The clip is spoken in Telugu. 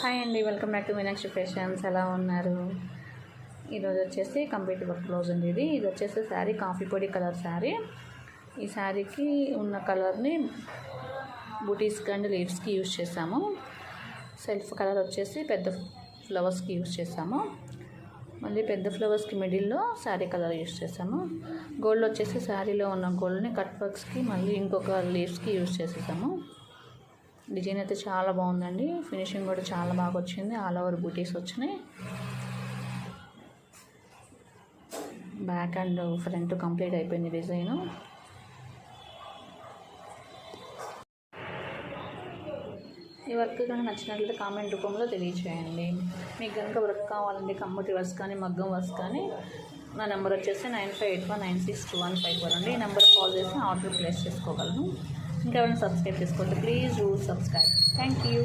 హాయ్ అండి, welcome back to Meenakshi fashions. ఎలా ఉన్నారు? ఈరోజు వచ్చేసి కంప్లీట్ వర్క్ బ్లౌజ్ అండి. ఇది వచ్చేసి శారీ కాఫీ పొడి కలర్ శారీ. ఈ శారీకి ఉన్న కలర్ని బూటీస్కి అండ్ లీవ్స్కి యూజ్ చేసాము. సెల్ఫ్ కలర్ వచ్చేసి పెద్ద ఫ్లవర్స్కి యూజ్ చేసాము. మళ్ళీ పెద్ద ఫ్లవర్స్కి మిడిల్లో శారీ కలర్ యూజ్ చేసాము. గోల్డ్ వచ్చేసి శారీలో ఉన్న గోల్డ్ని కట్ వర్క్స్కి మళ్ళీ ఇంకొక లీవ్స్కి యూజ్ చేసేసాము. డిజైన్ అయితే చాలా బాగుందండి. ఫినిషింగ్ కూడా చాలా బాగా వచ్చింది. ఆల్ ఓవర్ బూటీస్ వచ్చినాయి. బ్యాక్ అండ్ ఫ్రంట్ కంప్లీట్ అయిపోయింది డిజైను. ఈ వర్క్ కనుక నచ్చినట్లయితే కామెంట్ రూపంలో తెలియచేయండి. మీకు కనుక వర్క్ కావాలంటే కంప్యూటర్ వర్క్స్ కానీ మగ్గం వర్క్స్ కానీ నా నెంబర్ వచ్చేసి 9581962154 అండి. ఈ నెంబర్ కాల్ చేసి ఆర్డర్ ప్లేస్ చేసుకోగలను. ఇంకా ఎవరైనా సబ్స్క్రైబ్ చేసుకోండి, please do subscribe. Thank you.